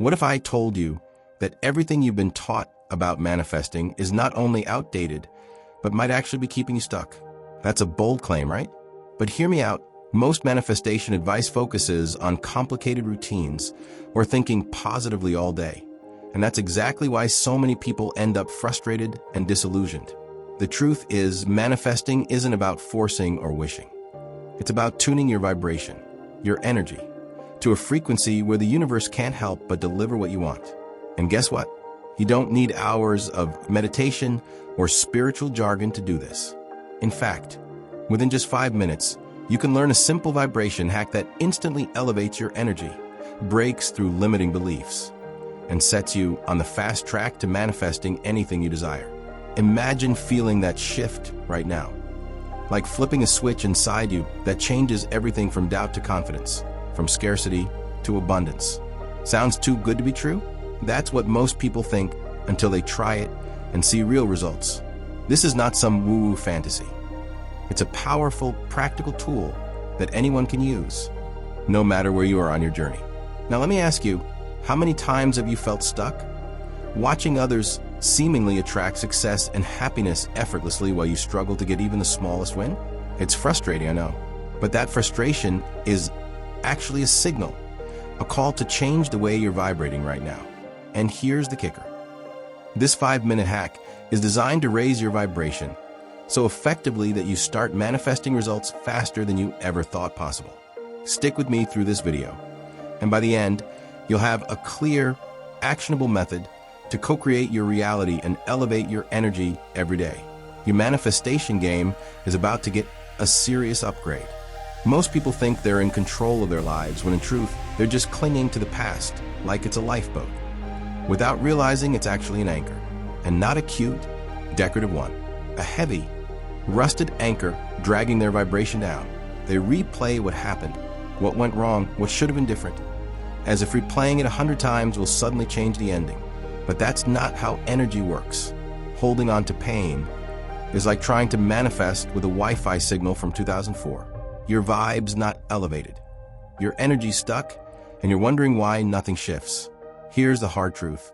What if I told you that everything you've been taught about manifesting is not only outdated, but might actually be keeping you stuck? That's a bold claim, right? But hear me out. Most manifestation advice focuses on complicated routines or thinking positively all day. And that's exactly why so many people end up frustrated and disillusioned. The truth is, manifesting isn't about forcing or wishing. It's about tuning your vibration, your energy, to a frequency where the universe can't help but deliver what you want. And guess what? You don't need hours of meditation or spiritual jargon to do this. In fact, within just 5 minutes, you can learn a simple vibration hack that instantly elevates your energy, breaks through limiting beliefs, and sets you on the fast track to manifesting anything you desire. Imagine feeling that shift right now, like flipping a switch inside you that changes everything from doubt to confidence, from scarcity to abundance. Sounds too good to be true? That's what most people think until they try it and see real results. This is not some woo-woo fantasy. It's a powerful, practical tool that anyone can use, no matter where you are on your journey. Now let me ask you, how many times have you felt stuck? Watching others seemingly attract success and happiness effortlessly while you struggle to get even the smallest win? It's frustrating, I know. But that frustration is actually a signal, a call to change the way you're vibrating right now. And here's the kicker. This 5-minute hack is designed to raise your vibration so effectively that you start manifesting results faster than you ever thought possible. Stick with me through this video, and by the end, you'll have a clear, actionable method to co-create your reality and elevate your energy every day. Your manifestation game is about to get a serious upgrade. Most people think they're in control of their lives when in truth, they're just clinging to the past like it's a lifeboat, without realizing it's actually an anchor, and not a cute, decorative one. A heavy, rusted anchor dragging their vibration down. They replay what happened, what went wrong, what should have been different, as if replaying it 100 times will suddenly change the ending. But that's not how energy works. Holding on to pain is like trying to manifest with a Wi-Fi signal from 2004. Your vibe's not elevated. Your energy's stuck, and you're wondering why nothing shifts. Here's the hard truth.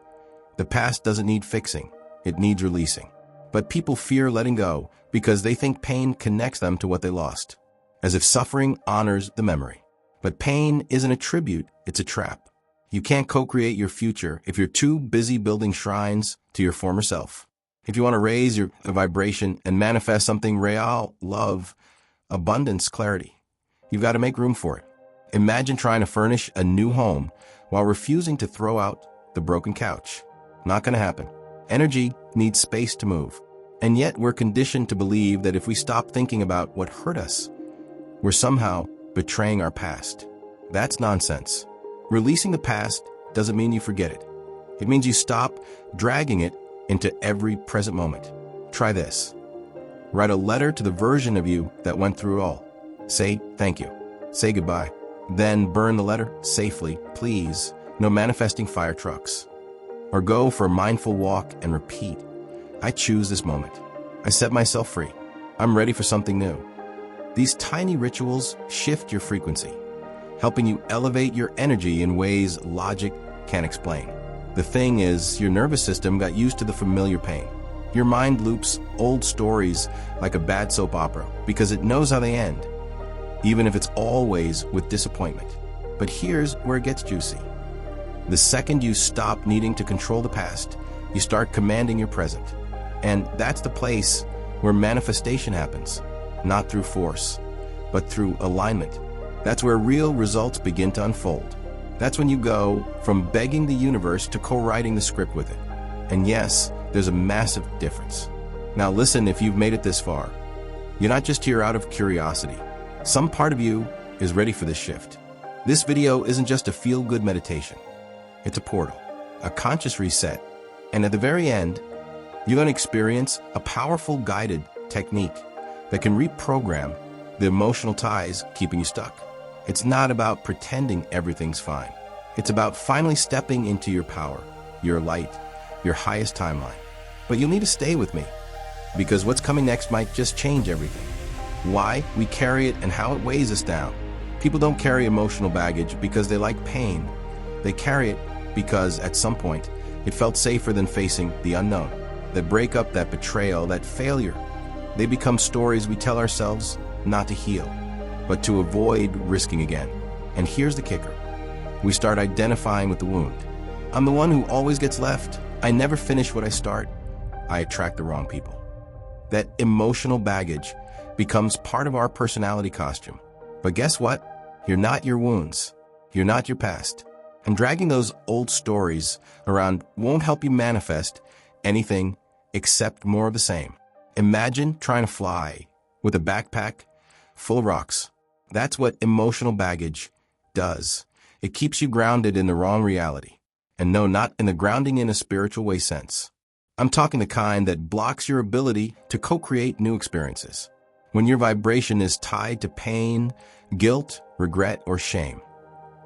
The past doesn't need fixing. It needs releasing. But people fear letting go because they think pain connects them to what they lost, as if suffering honors the memory. But pain isn't a tribute, it's a trap. You can't co-create your future if you're too busy building shrines to your former self. If you want to raise your vibration and manifest something real, love, abundance, clarity, you've got to make room for it. Imagine trying to furnish a new home while refusing to throw out the broken couch. Not going to happen. Energy needs space to move. And yet we're conditioned to believe that if we stop thinking about what hurt us, we're somehow betraying our past. That's nonsense. Releasing the past doesn't mean you forget it. It means you stop dragging it into every present moment. Try this. Write a letter to the version of you that went through it all. Say thank you. Say goodbye. Then burn the letter safely, please. No manifesting fire trucks. Or go for a mindful walk and repeat. I choose this moment. I set myself free. I'm ready for something new. These tiny rituals shift your frequency, helping you elevate your energy in ways logic can't explain. The thing is, your nervous system got used to the familiar pain. Your mind loops old stories like a bad soap opera because it knows how they end, even if it's always with disappointment. But here's where it gets juicy. The second you stop needing to control the past, you start commanding your present. And that's the place where manifestation happens, not through force, but through alignment. That's where real results begin to unfold. That's when you go from begging the universe to co-writing the script with it. And yes, there's a massive difference. Now listen, if you've made it this far, you're not just here out of curiosity. Some part of you is ready for this shift. This video isn't just a feel-good meditation. It's a portal, a conscious reset, and at the very end, you're going to experience a powerful guided technique that can reprogram the emotional ties keeping you stuck. It's not about pretending everything's fine. It's about finally stepping into your power, your light, your highest timeline. But you'll need to stay with me, because what's coming next might just change everything. Why we carry it and how it weighs us down. People don't carry emotional baggage because they like pain. They carry it because at some point, it felt safer than facing the unknown. That breakup, that betrayal, that failure, they become stories we tell ourselves not to heal, but to avoid risking again. And here's the kicker. We start identifying with the wound. I'm the one who always gets left. I never finish what I start. I attract the wrong people. That emotional baggage becomes part of our personality costume. But guess what? You're not your wounds. You're not your past. And dragging those old stories around won't help you manifest anything except more of the same. Imagine trying to fly with a backpack full of rocks. That's what emotional baggage does. It keeps you grounded in the wrong reality. And no, not in the grounding in a spiritual way sense. I'm talking the kind that blocks your ability to co-create new experiences. When your vibration is tied to pain, guilt, regret, or shame.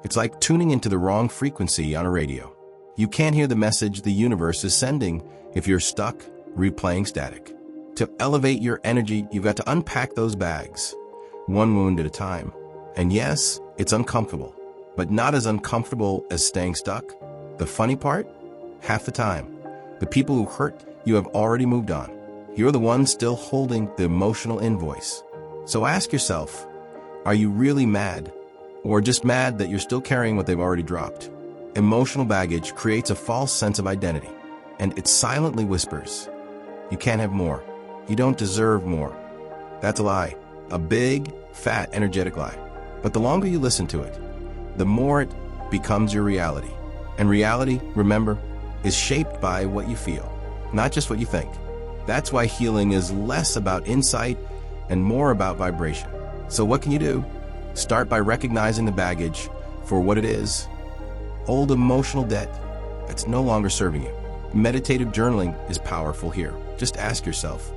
It's like tuning into the wrong frequency on a radio. You can't hear the message the universe is sending if you're stuck replaying static. To elevate your energy, you've got to unpack those bags, one wound at a time. And yes, it's uncomfortable, but not as uncomfortable as staying stuck. The funny part? Half the time, the people who hurt you have already moved on. You're the one still holding the emotional invoice. So ask yourself, are you really mad? Or just mad that you're still carrying what they've already dropped? Emotional baggage creates a false sense of identity, and it silently whispers, you can't have more. You don't deserve more. That's a lie. A big, fat, energetic lie. But the longer you listen to it, the more it becomes your reality. And reality, remember, is shaped by what you feel, not just what you think. That's why healing is less about insight and more about vibration. So what can you do? Start by recognizing the baggage for what it is. Old emotional debt that's no longer serving you. Meditative journaling is powerful here. Just ask yourself,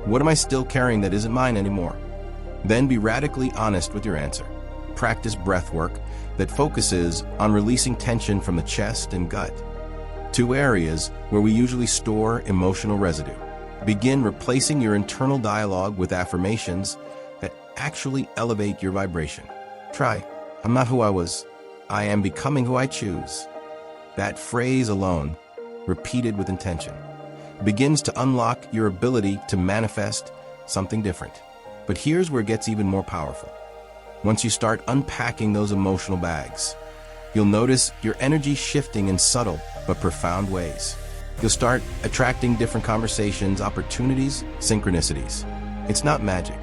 what am I still carrying that isn't mine anymore? Then be radically honest with your answer. Practice breath work that focuses on releasing tension from the chest and gut, two areas where we usually store emotional residue. Begin replacing your internal dialogue with affirmations that actually elevate your vibration. Try, I'm not who I was. I am becoming who I choose. That phrase alone, repeated with intention, begins to unlock your ability to manifest something different. But here's where it gets even more powerful. Once you start unpacking those emotional bags, you'll notice your energy shifting in subtle but profound ways. You'll start attracting different conversations, opportunities, synchronicities. It's not magic.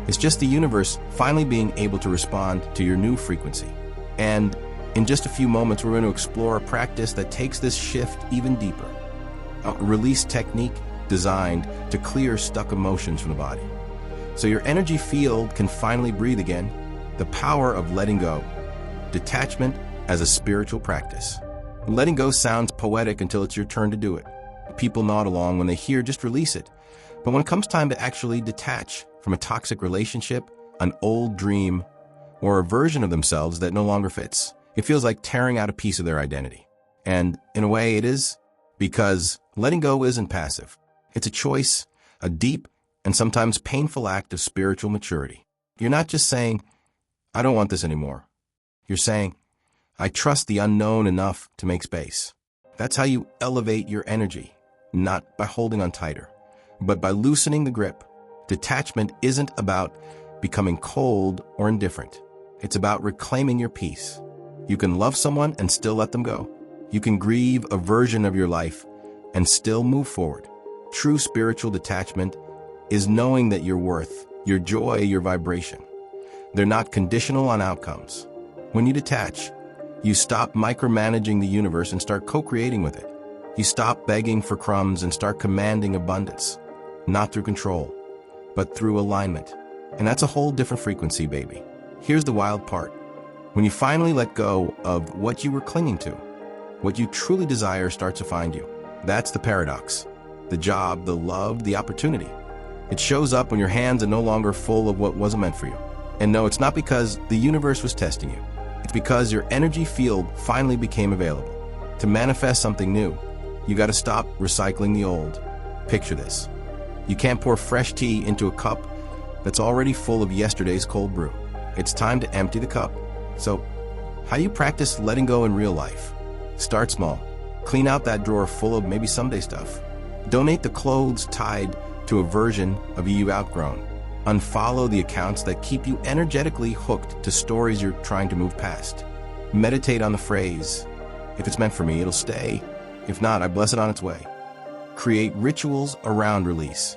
It's just the universe finally being able to respond to your new frequency. And in just a few moments, we're going to explore a practice that takes this shift even deeper. A release technique designed to clear stuck emotions from the body. So your energy field can finally breathe again. The power of letting go. Detachment as a spiritual practice. Letting go sounds poetic until it's your turn to do it. People nod along when they hear just release it. But when it comes time to actually detach from a toxic relationship, an old dream, or a version of themselves that no longer fits, it feels like tearing out a piece of their identity. And in a way it is, because letting go isn't passive. It's a choice, a deep and sometimes painful act of spiritual maturity. You're not just saying, I don't want this anymore. You're saying, I trust the unknown enough to make space. That's how you elevate your energy, not by holding on tighter, but by loosening the grip. Detachment isn't about becoming cold or indifferent. It's about reclaiming your peace. You can love someone and still let them go. You can grieve a version of your life and still move forward. True spiritual detachment is knowing that your worth, your joy, your vibration, they're not conditional on outcomes. When you detach, you stop micromanaging the universe and start co-creating with it. You stop begging for crumbs and start commanding abundance, not through control, but through alignment. And that's a whole different frequency, baby. Here's the wild part. When you finally let go of what you were clinging to, what you truly desire starts to find you. That's the paradox. The job, the love, the opportunity. It shows up when your hands are no longer full of what wasn't meant for you. And no, it's not because the universe was testing you. It's because your energy field finally became available. To manifest something new, you got to stop recycling the old. Picture this. You can't pour fresh tea into a cup that's already full of yesterday's cold brew. It's time to empty the cup. So, how do you practice letting go in real life? Start small. Clean out that drawer full of maybe someday stuff. Donate the clothes tied to a version of you you've outgrown. Unfollow the accounts that keep you energetically hooked to stories you're trying to move past. Meditate on the phrase, if it's meant for me, it'll stay. If not, I bless it on its way. Create rituals around release.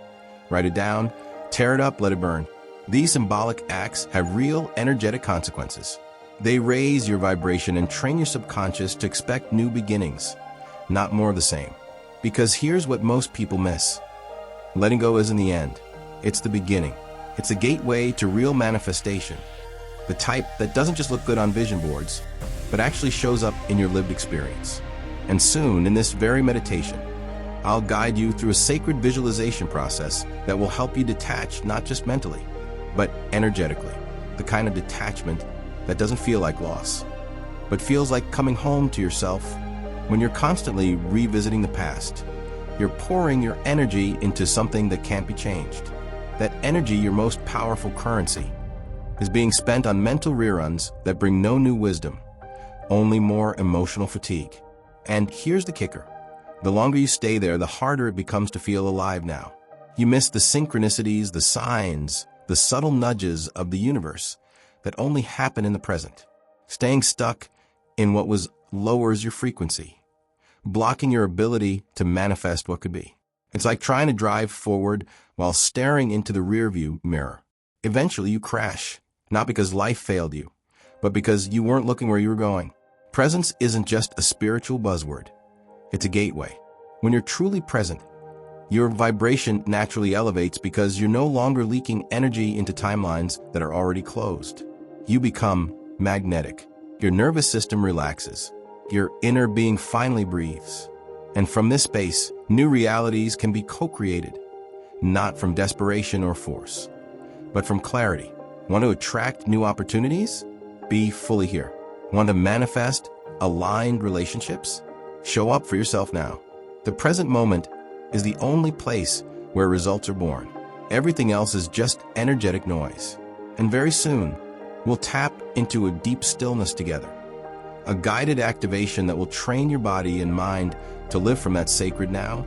Write it down, tear it up, let it burn. These symbolic acts have real energetic consequences. They raise your vibration and train your subconscious to expect new beginnings, not more of the same. Because here's what most people miss. Letting go isn't the end. It's the beginning. It's a gateway to real manifestation. The type that doesn't just look good on vision boards, but actually shows up in your lived experience. And soon, in this very meditation, I'll guide you through a sacred visualization process that will help you detach not just mentally, but energetically. The kind of detachment that doesn't feel like loss, but feels like coming home to yourself. When you're constantly revisiting the past, you're pouring your energy into something that can't be changed. That energy, your most powerful currency, is being spent on mental reruns that bring no new wisdom, only more emotional fatigue. And here's the kicker. The longer you stay there, the harder it becomes to feel alive now. You miss the synchronicities, the signs, the subtle nudges of the universe that only happen in the present. Staying stuck in what was lowers your frequency, blocking your ability to manifest what could be. It's like trying to drive forward while staring into the rearview mirror. Eventually you crash, not because life failed you, but because you weren't looking where you were going. Presence isn't just a spiritual buzzword. It's a gateway. When you're truly present, your vibration naturally elevates because you're no longer leaking energy into timelines that are already closed. You become magnetic. Your nervous system relaxes. Your inner being finally breathes. And from this space, new realities can be co-created, not from desperation or force, but from clarity. Want to attract new opportunities? Be fully here. Want to manifest aligned relationships? Show up for yourself now. The present moment is the only place where results are born. Everything else is just energetic noise. And very soon, we'll tap into a deep stillness together. A guided activation that will train your body and mind to live from that sacred now,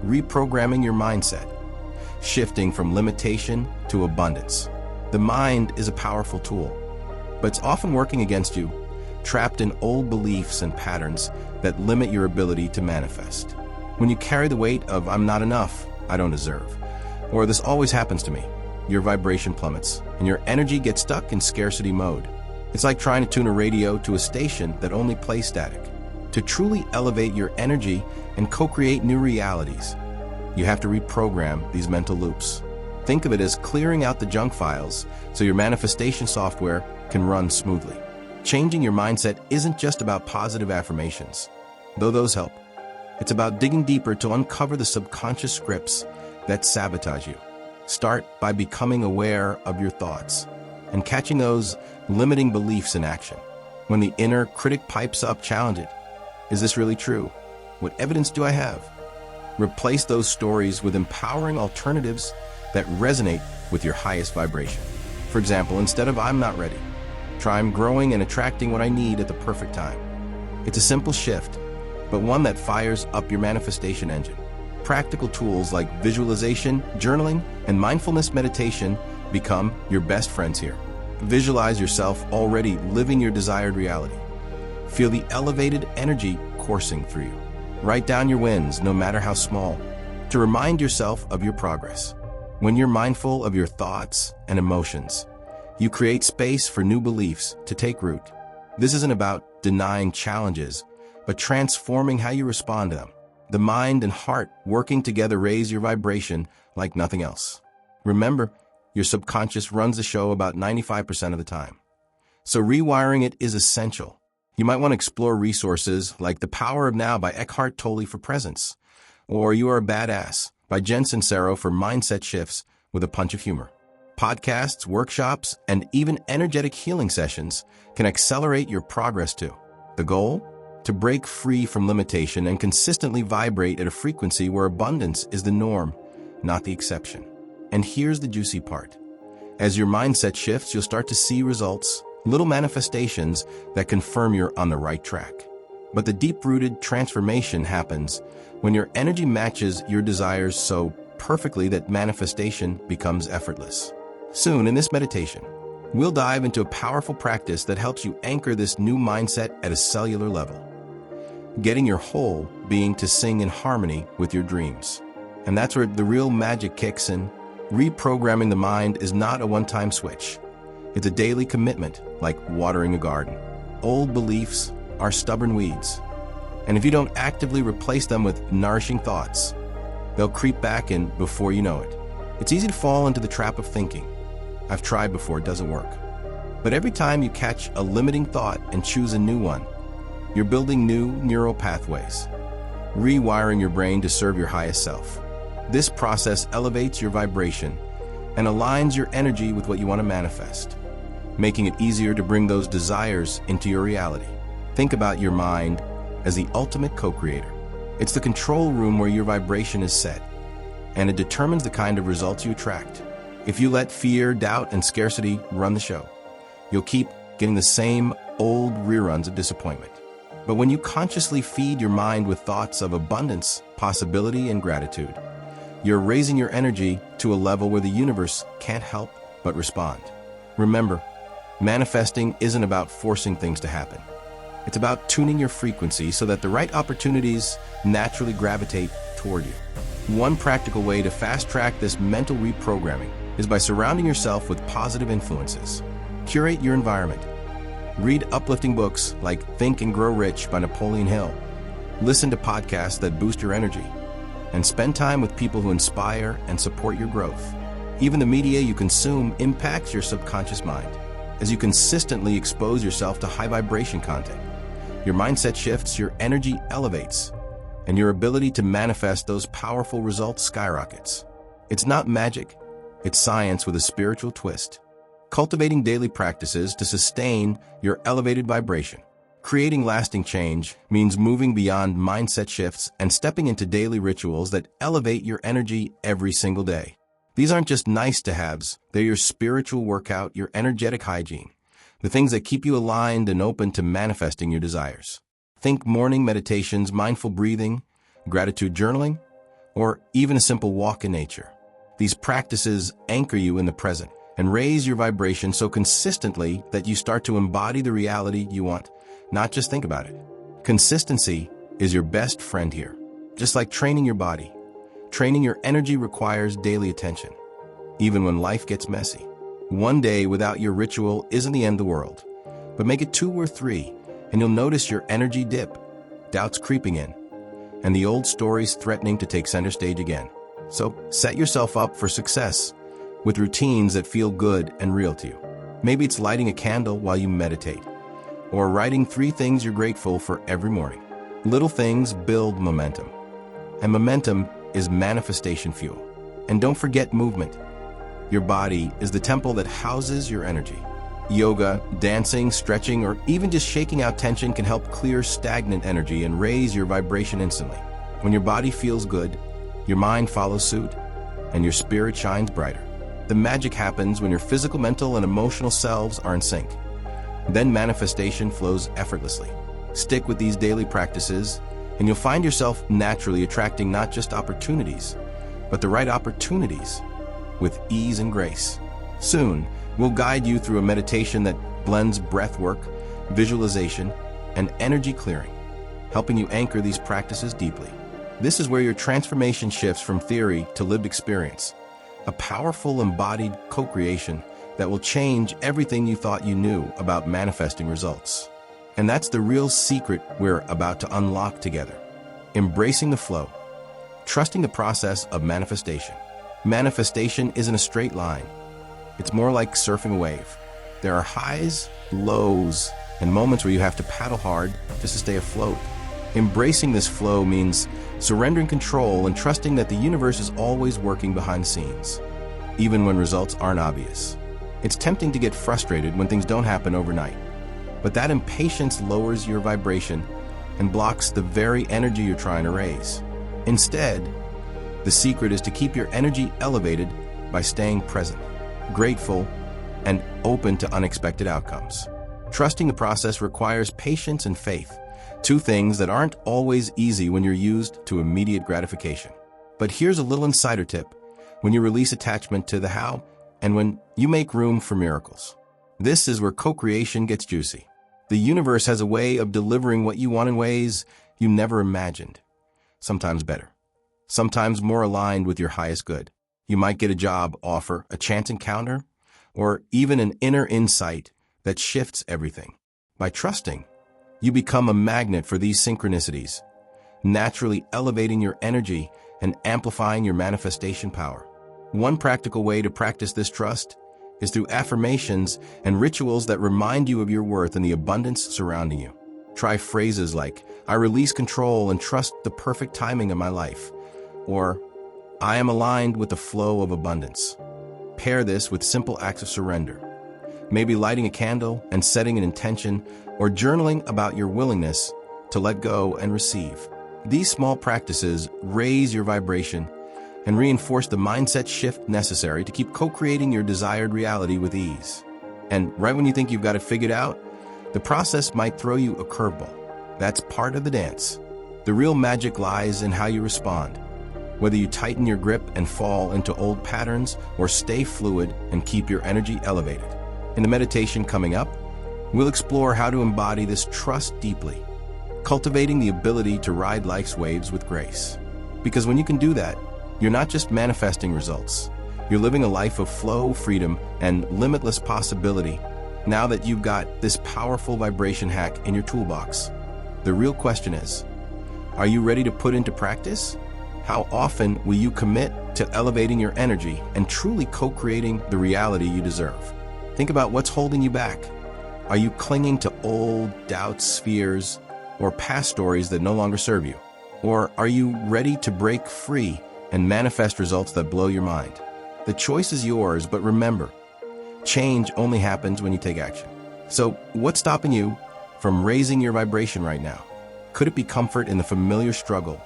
reprogramming your mindset, shifting from limitation to abundance. The mind is a powerful tool, but it's often working against you, trapped in old beliefs and patterns that limit your ability to manifest. When you carry the weight of "I'm not enough, I don't deserve," or "this always happens to me," your vibration plummets and your energy gets stuck in scarcity mode. It's like trying to tune a radio to a station that only plays static. To truly elevate your energy and co-create new realities, you have to reprogram these mental loops. Think of it as clearing out the junk files so your manifestation software can run smoothly. Changing your mindset isn't just about positive affirmations, though those help. It's about digging deeper to uncover the subconscious scripts that sabotage you. Start by becoming aware of your thoughts and catching those limiting beliefs in action. When the inner critic pipes up, challenge it. Is this really true? What evidence do I have? Replace those stories with empowering alternatives that resonate with your highest vibration. For example, instead of "I'm not ready," try "I'm growing and attracting what I need at the perfect time." It's a simple shift, but one that fires up your manifestation engine. Practical tools like visualization, journaling, and mindfulness meditation become your best friends here. Visualize yourself already living your desired reality. Feel the elevated energy coursing through you. Write down your wins, no matter how small, to remind yourself of your progress. When you're mindful of your thoughts and emotions, you create space for new beliefs to take root. This isn't about denying challenges, but transforming how you respond to them. The mind and heart working together raise your vibration like nothing else. Remember, your subconscious runs the show about 95% of the time. So rewiring it is essential. You might want to explore resources like The Power of Now by Eckhart Tolle for presence, or You Are a Badass by Jen Sincero for mindset shifts with a punch of humor. Podcasts, workshops, and even energetic healing sessions can accelerate your progress too. The goal? To break free from limitation and consistently vibrate at a frequency where abundance is the norm, not the exception. And here's the juicy part. As your mindset shifts, you'll start to see results, little manifestations that confirm you're on the right track. But the deep-rooted transformation happens when your energy matches your desires so perfectly that manifestation becomes effortless. Soon, in this meditation, we'll dive into a powerful practice that helps you anchor this new mindset at a cellular level, getting your whole being to sing in harmony with your dreams. And that's where the real magic kicks in. Reprogramming the mind is not a one-time switch. It's a daily commitment, like watering a garden. Old beliefs are stubborn weeds, and if you don't actively replace them with nourishing thoughts, they'll creep back in before you know it. It's easy to fall into the trap of thinking, "I've tried before, it doesn't work." But every time you catch a limiting thought and choose a new one, you're building new neural pathways, rewiring your brain to serve your highest self. This process elevates your vibration and aligns your energy with what you want to manifest, making it easier to bring those desires into your reality. Think about your mind as the ultimate co-creator. It's the control room where your vibration is set, and it determines the kind of results you attract. If you let fear, doubt, and scarcity run the show, you'll keep getting the same old reruns of disappointment. But when you consciously feed your mind with thoughts of abundance, possibility, and gratitude, you're raising your energy to a level where the universe can't help but respond. Remember, manifesting isn't about forcing things to happen. It's about tuning your frequency so that the right opportunities naturally gravitate toward you. One practical way to fast-track this mental reprogramming is by surrounding yourself with positive influences. Curate your environment. Read uplifting books like Think and Grow Rich by Napoleon Hill. Listen to podcasts that boost your energy. And spend time with people who inspire and support your growth. Even the media you consume impacts your subconscious mind. As you consistently expose yourself to high vibration content, your mindset shifts, your energy elevates, and your ability to manifest those powerful results skyrockets. It's not magic, it's science with a spiritual twist. Cultivating daily practices to sustain your elevated vibration. Creating lasting change means moving beyond mindset shifts and stepping into daily rituals that elevate your energy every single day. These aren't just nice-to-haves, they're your spiritual workout, your energetic hygiene, the things that keep you aligned and open to manifesting your desires. Think morning meditations, mindful breathing, gratitude journaling, or even a simple walk in nature. These practices anchor you in the present and raise your vibration so consistently that you start to embody the reality you want, not just think about it. Consistency is your best friend here. Just like training your body, training your energy requires daily attention, even when life gets messy. One day without your ritual isn't the end of the world, but make it 2 or 3, and you'll notice your energy dip, doubts creeping in, and the old stories threatening to take center stage again. So set yourself up for success with routines that feel good and real to you. Maybe it's lighting a candle while you meditate, or writing 3 things you're grateful for every morning. Little things build momentum, and momentum is manifestation fuel. And don't forget movement. Your body is the temple that houses your energy. Yoga, dancing, stretching, or even just shaking out tension can help clear stagnant energy and raise your vibration instantly. When your body feels good, your mind follows suit, and your spirit shines brighter. The magic happens when your physical, mental, and emotional selves are in sync. Then manifestation flows effortlessly. Stick with these daily practices, and you'll find yourself naturally attracting not just opportunities, but the right opportunities with ease and grace. Soon, we'll guide you through a meditation that blends breath work, visualization, and energy clearing, helping you anchor these practices deeply. This is where your transformation shifts from theory to lived experience, a powerful embodied co-creation that will change everything you thought you knew about manifesting results. And that's the real secret we're about to unlock together. Embracing the flow, trusting the process of manifestation. Manifestation isn't a straight line. It's more like surfing a wave. There are highs, lows, and moments where you have to paddle hard just to stay afloat. Embracing this flow means surrendering control and trusting that the universe is always working behind the scenes, even when results aren't obvious. It's tempting to get frustrated when things don't happen overnight, but that impatience lowers your vibration and blocks the very energy you're trying to raise. Instead, the secret is to keep your energy elevated by staying present, grateful, and open to unexpected outcomes. Trusting the process requires patience and faith, Two things that aren't always easy when you're used to immediate gratification. But here's a little insider tip when you release attachment to the how and when you make room for miracles. This is where co-creation gets juicy. The universe has a way of delivering what you want in ways you never imagined. Sometimes better. Sometimes more aligned with your highest good. You might get a job offer, a chance encounter, or even an inner insight that shifts everything. By trusting, you become a magnet for these synchronicities, naturally elevating your energy and amplifying your manifestation power. One practical way to practice this trust is through affirmations and rituals that remind you of your worth and the abundance surrounding you. Try phrases like, I release control and trust the perfect timing of my life, or I am aligned with the flow of abundance. Pair this with simple acts of surrender, maybe lighting a candle and setting an intention, or journaling about your willingness to let go and receive. These small practices raise your vibration and reinforce the mindset shift necessary to keep co-creating your desired reality with ease. And right when you think you've got it figured out, the process might throw you a curveball. That's part of the dance. The real magic lies in how you respond. Whether you tighten your grip and fall into old patterns or stay fluid and keep your energy elevated. In the meditation coming up, we'll explore how to embody this trust deeply, cultivating the ability to ride life's waves with grace. Because when you can do that, you're not just manifesting results. You're living a life of flow, freedom, and limitless possibility now that you've got this powerful vibration hack in your toolbox. The real question is, are you ready to put into practice? How often will you commit to elevating your energy and truly co-creating the reality you deserve? Think about what's holding you back. Are you clinging to old doubts, fears, or past stories that no longer serve you? Or are you ready to break free and manifest results that blow your mind? The choice is yours, but remember, change only happens when you take action. So what's stopping you from raising your vibration right now? Could it be comfort in the familiar struggle?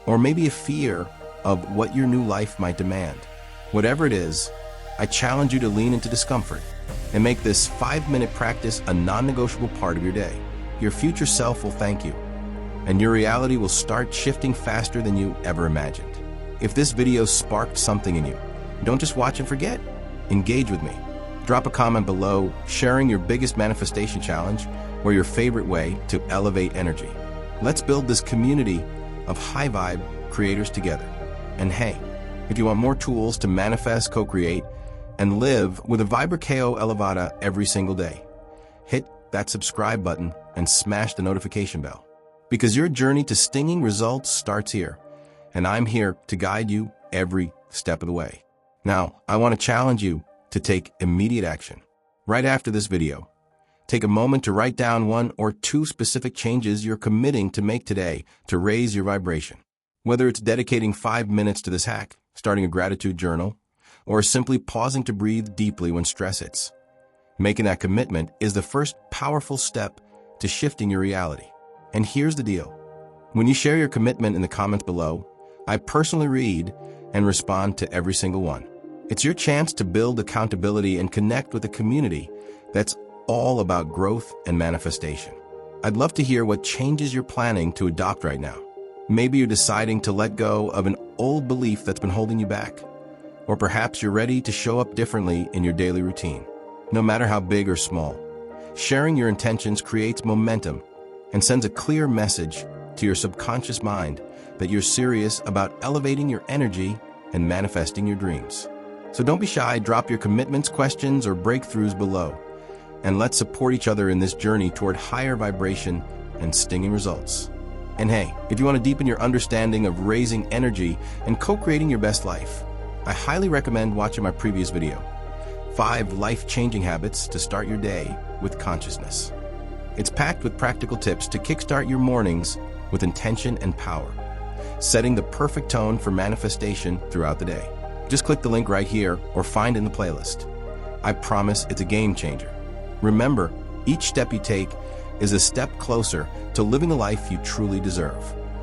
Or maybe a fear of what your new life might demand? Whatever it is, I challenge you to lean into discomfort and make this 5-minute practice a non-negotiable part of your day. Your future self will thank you, and your reality will start shifting faster than you ever imagined. If this video sparked something in you, don't just watch and forget. Engage with me. Drop a comment below sharing your biggest manifestation challenge or your favorite way to elevate energy. Let's build this community of high-vibe creators together. And hey, if you want more tools to manifest, co-create, and live with a Vibra KO Elevata every single day, hit that subscribe button and smash the notification bell. Because your journey to stinging results starts here, and I'm here to guide you every step of the way. Now, I want to challenge you to take immediate action. Right after this video, take a moment to write down 1 or 2 specific changes you're committing to make today to raise your vibration. Whether it's dedicating 5 minutes to this hack, starting a gratitude journal, or simply pausing to breathe deeply when stress hits. Making that commitment is the first powerful step to shifting your reality. And here's the deal. When you share your commitment in the comments below, I personally read and respond to every single one. It's your chance to build accountability and connect with a community that's all about growth and manifestation. I'd love to hear what changes you're planning to adopt right now. Maybe you're deciding to let go of an old belief that's been holding you back. Or perhaps you're ready to show up differently in your daily routine. No matter how big or small, sharing your intentions creates momentum and sends a clear message to your subconscious mind that you're serious about elevating your energy and manifesting your dreams. So don't be shy, drop your commitments, questions, or breakthroughs below, and let's support each other in this journey toward higher vibration and stinging results. And hey, if you want to deepen your understanding of raising energy and co-creating your best life, I highly recommend watching my previous video, 5 life-changing habits to start your day with consciousness. It's packed with practical tips to kickstart your mornings with intention and power, setting the perfect tone for manifestation throughout the day. Just click the link right here or find in the playlist. I promise it's a game changer. Remember, each step you take is a step closer to living the life you truly deserve.